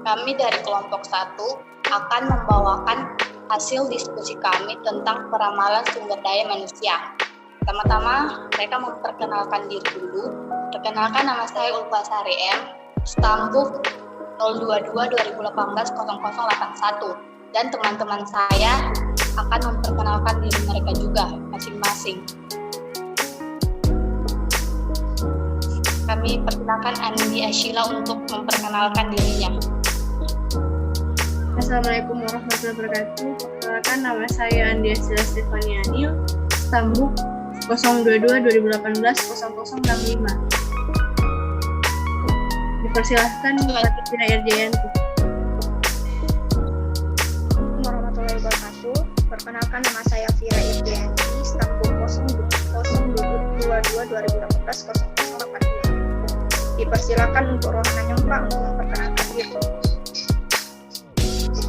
Kami dari kelompok 1 akan membawakan hasil diskusi kami tentang peramalan sumber daya manusia. Pertama-tama, mereka memperkenalkan diri dulu. Perkenalkan, nama saya Ulfa Sari M, Stambuk 022-2018-0081. Dan teman-teman saya akan memperkenalkan diri mereka juga masing-masing. Kami persilakan Andi Ashila untuk memperkenalkan dirinya. Assalamualaikum warahmatullahi wabarakatuh. Perkenalkan, nama saya Andi Ashila Stefaniani, Stambuk 022-2018-0065. Dipersilahkan kepada Tina Irjayanti. Assalamualaikum warahmatullahi wabarakatuh. Perkenalkan, nama saya Fira Irjayanti, Stambuk 022-2018-0082. Dipersilakan untuk Rohana Nyongpa untuk memperkenalkan diri.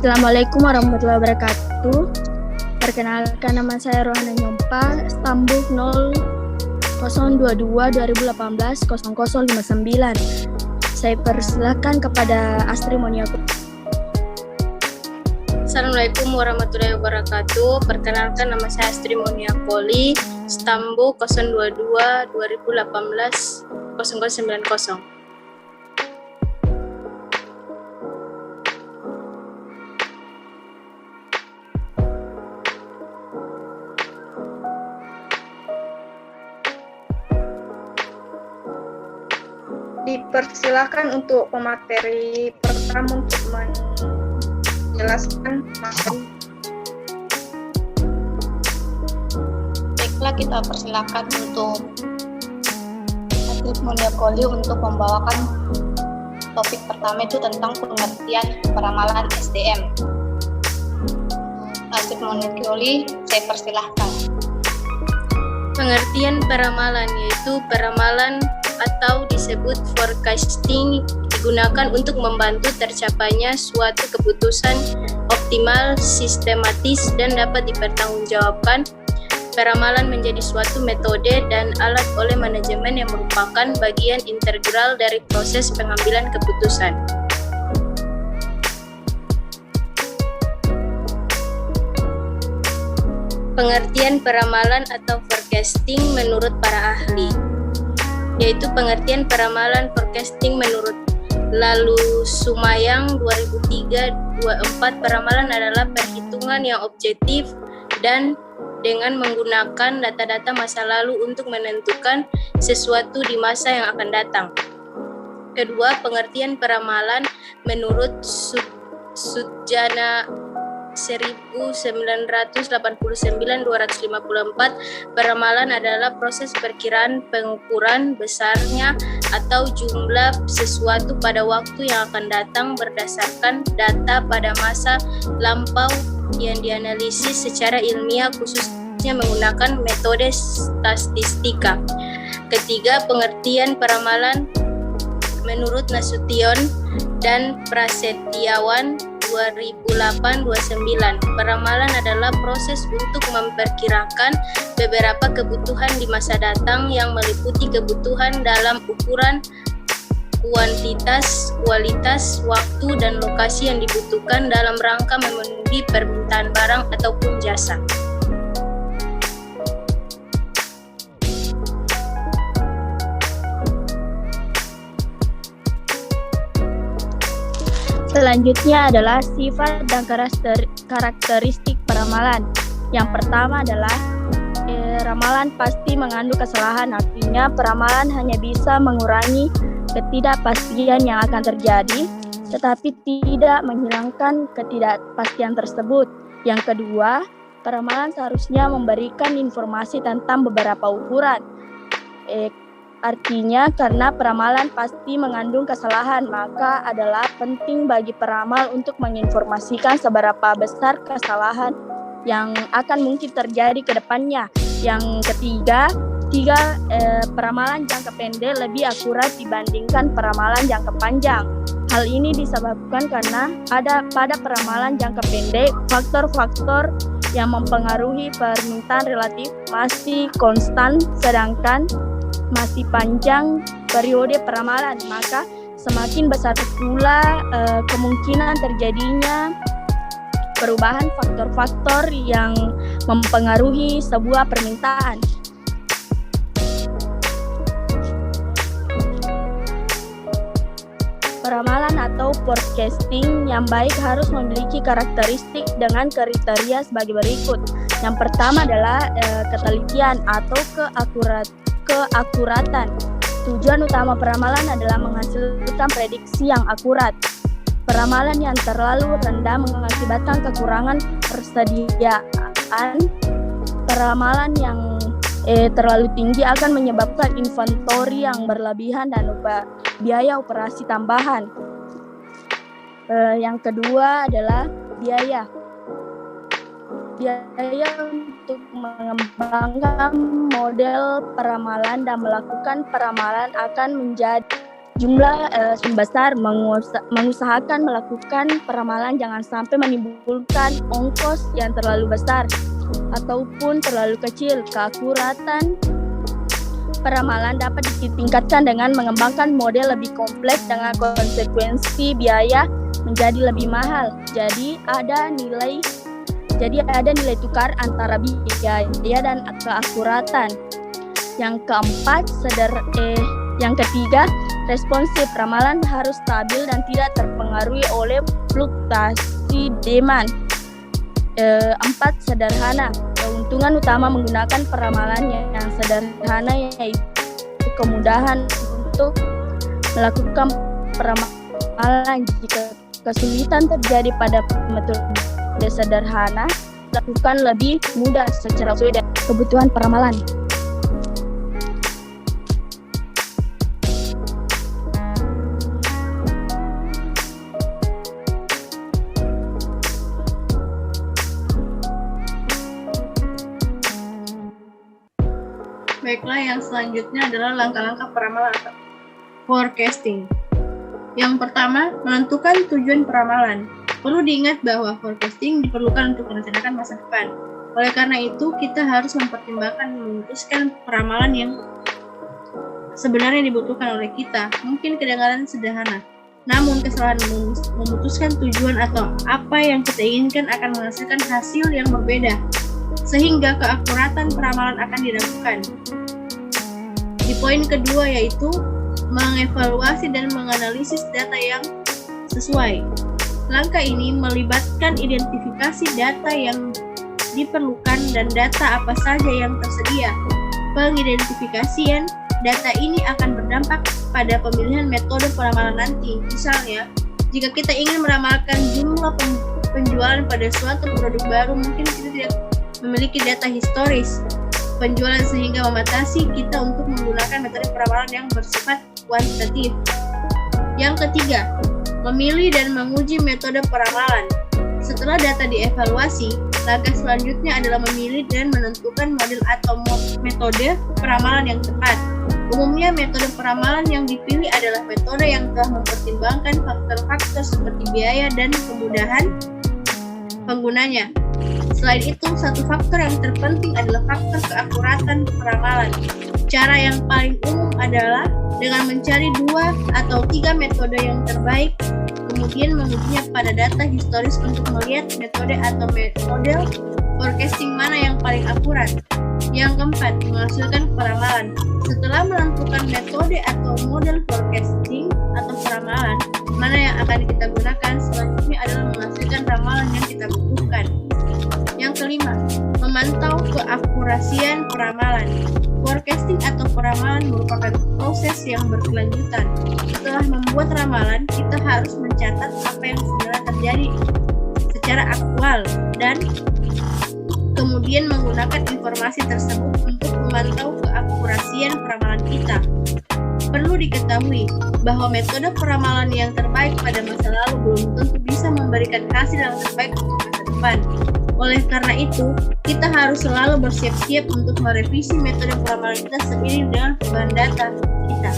Assalamualaikum warahmatullahi wabarakatuh. Perkenalkan, nama saya Rohana Nyongpa, Stambuk 022-2018-0059. Saya persilakan kepada Astri Moniaku. Assalamualaikum warahmatullahi wabarakatuh. Perkenalkan, nama saya Astri Moniakoli, Stambuk 022-2018-0090. Dipersilakan untuk pemateri pertama untuk menjelaskan materi. Baiklah, kita persilakan untuk Astrid Moniakoli untuk membawakan topik pertama, itu tentang pengertian peramalan SDM. Astrid Moniakoli, saya persilahkan. Pengertian peramalan yaitu peramalan atau disebut forecasting digunakan untuk membantu tercapainya suatu keputusan optimal, sistematis, dan dapat dipertanggungjawabkan. Peramalan menjadi suatu metode dan alat oleh manajemen yang merupakan bagian integral dari proses pengambilan keputusan. Pengertian peramalan atau forecasting menurut para ahli, yaitu pengertian peramalan forecasting menurut Lalu Sumayang 2003-24, peramalan adalah perhitungan yang objektif dan dengan menggunakan data-data masa lalu untuk menentukan sesuatu di masa yang akan datang. Kedua, pengertian peramalan menurut Sujana 1989-254, peramalan adalah proses perkiraan pengukuran besarnya atau jumlah sesuatu pada waktu yang akan datang berdasarkan data pada masa lampau yang dianalisis secara ilmiah, khususnya menggunakan metode statistika. Ketiga, pengertian peramalan menurut Nasution dan Prasetyawan 2008-29, peramalan adalah proses untuk memperkirakan beberapa kebutuhan di masa datang yang meliputi kebutuhan dalam ukuran kuantitas, kualitas, waktu, dan lokasi yang dibutuhkan dalam rangka memenuhi permintaan barang ataupun jasa. Selanjutnya adalah sifat dan karakteristik peramalan. Yang pertama adalah ramalan pasti mengandung kesalahan, artinya peramalan hanya bisa mengurangi ketidakpastian yang akan terjadi, tetapi tidak menghilangkan ketidakpastian tersebut. Yang kedua, peramalan seharusnya memberikan informasi tentang beberapa ukuran. Artinya, karena peramalan pasti mengandung kesalahan, maka adalah penting bagi peramal untuk menginformasikan seberapa besar kesalahan yang akan mungkin terjadi ke depannya. Yang ketiga, peramalan jangka pendek lebih akurat dibandingkan peramalan jangka panjang. Hal ini disebabkan karena pada peramalan jangka pendek, faktor-faktor yang mempengaruhi permintaan relatif masih konstan, sedangkan masih panjang periode peramalan, maka semakin besar pula kemungkinan terjadinya perubahan faktor-faktor yang mempengaruhi sebuah permintaan. Peramalan atau forecasting yang baik harus memiliki karakteristik dengan kriteria sebagai berikut. Yang pertama adalah ketelitian atau keakuratan. Tujuan utama peramalan adalah menghasilkan prediksi yang akurat. Peramalan yang terlalu rendah mengakibatkan kekurangan persediaan. Peramalan yang terlalu tinggi akan menyebabkan inventory yang berlebihan dan biaya operasi tambahan. Yang kedua adalah biaya. Biaya untuk mengembangkan model peramalan dan melakukan peramalan akan menjadi jumlah besar. Mengusahakan melakukan peramalan jangan sampai menimbulkan ongkos yang terlalu besar ataupun terlalu kecil. Keakuratan peramalan dapat ditingkatkan dengan mengembangkan model lebih kompleks dengan konsekuensi biaya menjadi lebih mahal. Jadi ada nilai tukar antara biaya dan keakuratan. Yang ketiga, responsif. Ramalan harus stabil dan tidak terpengaruhi oleh fluktuasi demand. 4. Sederhana. Keuntungan utama menggunakan peramalan yang sederhana yaitu kemudahan untuk melakukan peramalan. Jika kesulitan terjadi pada metode sederhana, lakukan lebih mudah secara sesuai dengan kebutuhan peramalan. Baiklah, yang selanjutnya adalah langkah-langkah peramalan atau forecasting. Yang pertama, menentukan tujuan peramalan. Perlu diingat bahwa forecasting diperlukan untuk merencanakan masa depan. Oleh karena itu, kita harus mempertimbangkan dan memutuskan peramalan yang sebenarnya dibutuhkan oleh kita. Mungkin kedengaran sederhana, namun kesalahan memutuskan tujuan atau apa yang kita inginkan akan menghasilkan hasil yang berbeda, sehingga keakuratan peramalan akan diragukan. Di poin kedua yaitu mengevaluasi dan menganalisis data yang sesuai. Langkah ini melibatkan identifikasi data yang diperlukan dan data apa saja yang tersedia. Pengidentifikasian data ini akan berdampak pada pemilihan metode peramalan nanti. Misalnya, jika kita ingin meramalkan jumlah penjualan pada suatu produk baru, mungkin kita tidak memiliki data historis penjualan sehingga membatasi kita untuk menggunakan metode peramalan yang bersifat kuantitatif. Yang ketiga, memilih dan menguji metode peramalan. Setelah data dievaluasi, langkah selanjutnya adalah memilih dan menentukan model atau metode peramalan yang tepat. Umumnya metode peramalan yang dipilih adalah metode yang telah mempertimbangkan faktor-faktor seperti biaya dan kemudahan penggunanya. Selain itu, satu faktor yang terpenting adalah faktor keakuratan peramalan. Cara yang paling umum adalah dengan mencari 2 atau 3 metode yang terbaik, kemudian mengujinya pada data historis untuk melihat metode atau model forecasting mana yang paling akurat. Yang keempat, menghasilkan peramalan. Setelah menentukan metode atau model forecasting atau peramalan mana yang akan kita gunakan, selanjutnya adalah menghasilkan ramalan yang kita butuhkan. Yang kelima, memantau keakurasian peramalan. Forecasting atau peramalan merupakan proses yang berkelanjutan. Setelah membuat ramalan, kita harus mencatat apa yang sebenarnya terjadi secara aktual dan kemudian menggunakan informasi tersebut untuk memantau keakurasian peramalan kita. Perlu diketahui bahwa metode peramalan yang terbaik pada masa lalu belum tentu bisa memberikan hasil yang terbaik untuk masa depan. Oleh karena itu, kita harus selalu bersiap-siap untuk merevisi metode peramalan kita seiring dengan perubahan data kita.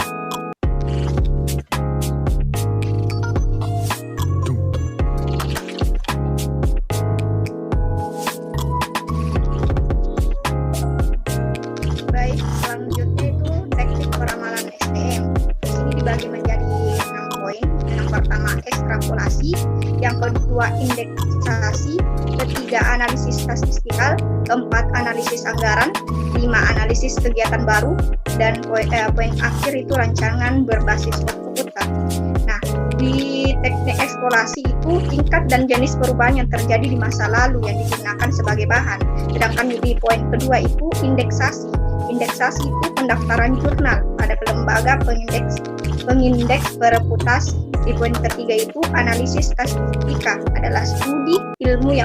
Baik, selanjutnya itu teknik peramalan STM. Di sini dibagi menjadi 6 indeksasi, ketiga analisis statistikal, keempat analisis anggaran, 5 analisis kegiatan baru, dan poin akhir itu rancangan berbasis komputer. Nah, di teknik eksplorasi itu tingkat dan jenis perubahan yang terjadi di masa lalu yang digunakan sebagai bahan. Sedangkan di poin kedua itu indeksasi. Indeksasi itu pendaftaran jurnal pada lembaga pengindeks bereputasi. Di poin ketiga itu analisis statistika adalah studi ilmu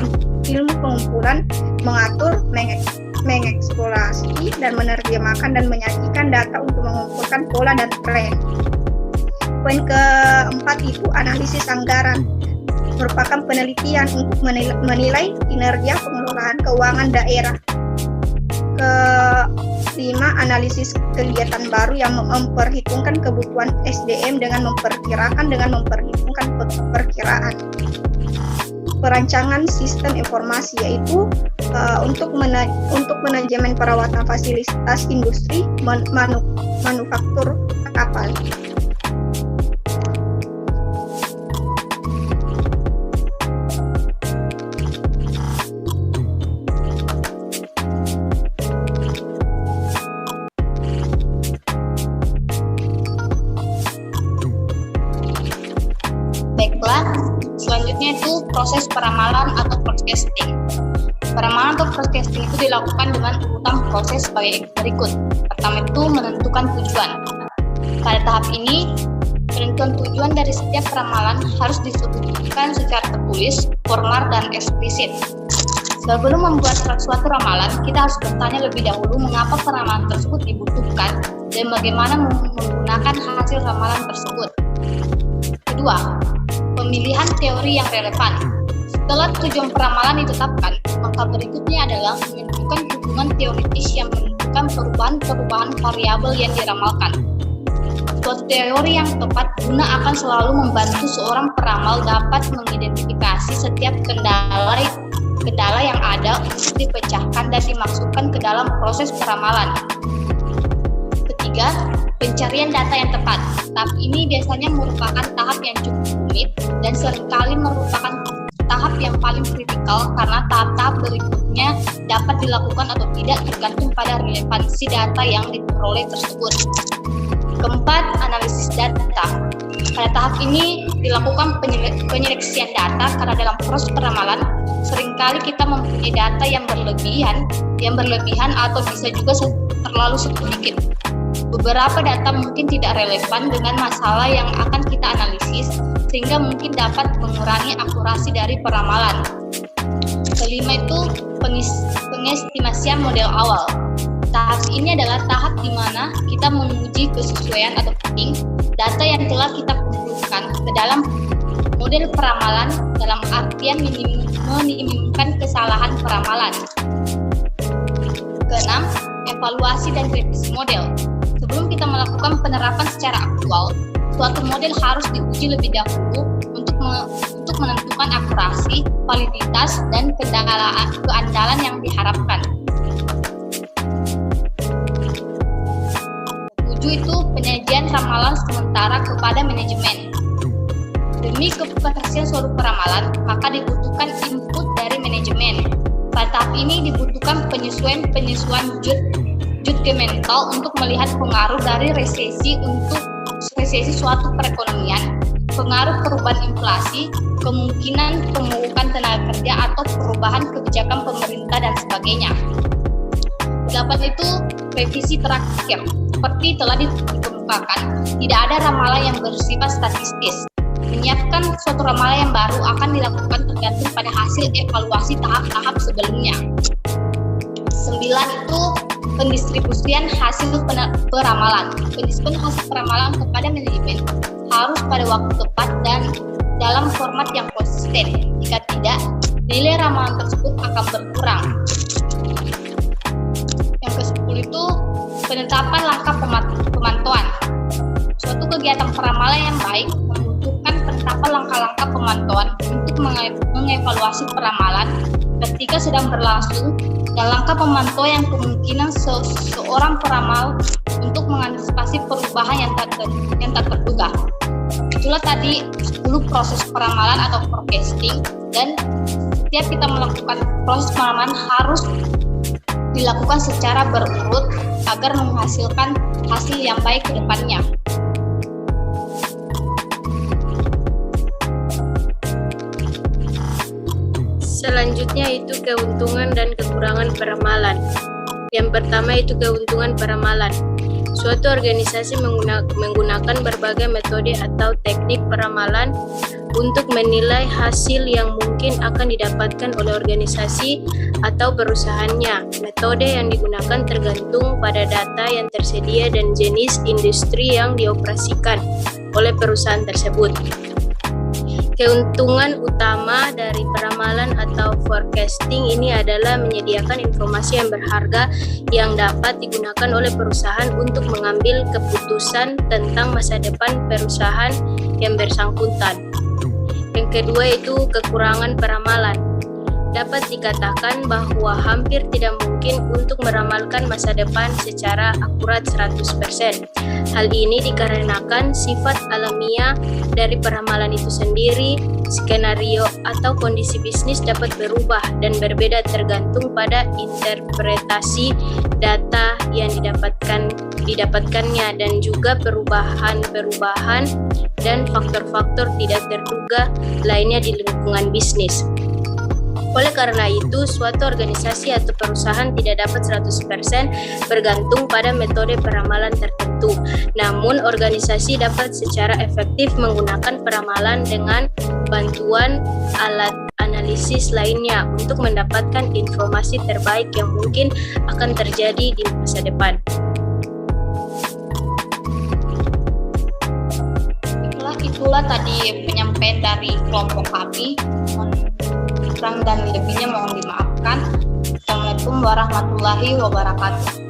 pengumpulan, mengatur, mengeksplorasi dan menerjemahkan dan menyajikan data untuk mengumpulkan pola dan tren. Poin keempat itu analisis anggaran, merupakan penelitian untuk menilai kinerja pengelolaan keuangan daerah. Kelima, analisis kegiatan baru yang memperhitungkan kebutuhan SDM dengan memperhitungkan perkiraan. Perancangan sistem informasi yaitu untuk manajemen perawatan fasilitas industri manufaktur kapal. Baiklah, selanjutnya itu proses peramalan atau forecasting. Peramalan atau forecasting itu dilakukan dengan urutan proses sebagai berikut. Pertama itu menentukan tujuan. Pada tahap ini, penentuan tujuan dari setiap peramalan harus disebutkan secara tertulis, formal, dan eksplisit. Sebelum membuat suatu ramalan, kita harus bertanya lebih dahulu mengapa peramalan tersebut dibutuhkan dan bagaimana menggunakan hasil ramalan tersebut. Kedua, pemilihan teori yang relevan. Setelah tujuan peramalan ditetapkan, maka berikutnya adalah menentukan hubungan teoritis yang menentukan perubahan-perubahan variabel yang diramalkan. Suatu teori yang tepat guna akan selalu membantu seorang peramal dapat mengidentifikasi setiap kendala yang ada untuk dipecahkan dan dimasukkan ke dalam proses peramalan. Ketiga, pencarian data yang tepat. Tahap ini biasanya merupakan tahap yang cukup rumit dan seringkali merupakan tahap yang paling kritikal karena tahap-tahap berikutnya dapat dilakukan atau tidak tergantung pada relevansi data yang diperoleh tersebut. Keempat, analisis data. Pada tahap ini dilakukan penyeleksian data karena dalam proses peramalan seringkali kita mempunyai data yang berlebihan atau bisa juga terlalu sedikit. Beberapa data mungkin tidak relevan dengan masalah yang akan kita analisis, sehingga mungkin dapat mengurangi akurasi dari peramalan. Kelima itu pengestimasian model awal. Tahap ini adalah tahap di mana kita menguji kesesuaian atau fitting data yang telah kita kumpulkan ke dalam model peramalan dalam artian meminimumkan kesalahan peramalan. Keenam, evaluasi dan revisi model. Sebelum kita melakukan penerapan secara aktual, suatu model harus diuji lebih dahulu untuk menentukan akurasi, validitas, dan keandalan yang diharapkan. 7 itu penyajian ramalan sementara kepada manajemen. Demi keberhasilan suatu peramalan, maka dibutuhkan input dari manajemen. Pada tahap ini dibutuhkan penyesuaian judgmental untuk melihat pengaruh dari resesi suatu perekonomian, pengaruh perubahan inflasi, kemungkinan pemulihan tenaga kerja atau perubahan kebijakan pemerintah dan sebagainya. 8 itu revisi terakhir. Seperti telah dikemukakan, tidak ada ramalan yang bersifat statistis. Menyiapkan suatu ramalan yang baru akan dilakukan tergantung pada hasil evaluasi tahap-tahap sebelumnya. 9 itu pendistribusian hasil peramalan. Pendistribusian hasil peramalan kepada manajemen harus pada waktu tepat dan dalam format yang konsisten. Jika tidak, nilai ramalan tersebut akan berkurang. Yang ke-10 itu penetapan langkah pemantauan. Suatu kegiatan peramalan yang baik membutuhkan penetapan langkah-langkah pemantauan untuk mengevaluasi peramalan ketika sedang berlangsung dan langkah pemantauan yang kemungkinan seorang peramal untuk mengantisipasi perubahan yang tak terduga. Itulah tadi 10 proses peramalan atau forecasting Dan setiap kita melakukan proses pengalaman harus dilakukan secara berurut agar menghasilkan hasil yang baik ke depannya. Selanjutnya itu keuntungan dan kekurangan peramalan. Yang pertama itu keuntungan peramalan. Suatu organisasi menggunakan berbagai metode atau teknik peramalan untuk menilai hasil yang mungkin akan didapatkan oleh organisasi atau perusahaannya. Metode yang digunakan tergantung pada data yang tersedia dan jenis industri yang dioperasikan oleh perusahaan tersebut. Keuntungan utama dari peramalan atau forecasting ini adalah menyediakan informasi yang berharga yang dapat digunakan oleh perusahaan untuk mengambil keputusan tentang masa depan perusahaan yang bersangkutan. Yang kedua itu kekurangan peramalan. Dapat dikatakan bahwa hampir tidak mungkin untuk meramalkan masa depan secara akurat 100%. Hal ini dikarenakan sifat alamiah dari peramalan itu sendiri. Skenario atau kondisi bisnis dapat berubah dan berbeda tergantung pada interpretasi data yang didapatkannya dan juga perubahan-perubahan dan faktor-faktor tidak terduga lainnya di lingkungan bisnis. Oleh karena itu, suatu organisasi atau perusahaan tidak dapat 100% bergantung pada metode peramalan tertentu. Namun, organisasi dapat secara efektif menggunakan peramalan dengan bantuan alat analisis lainnya untuk mendapatkan informasi terbaik yang mungkin akan terjadi di masa depan. Itulah tadi penyampaian dari kelompok kami. Kurang dan lebihnya mohon dimaafkan. Assalamualaikum warahmatullahi wabarakatuh.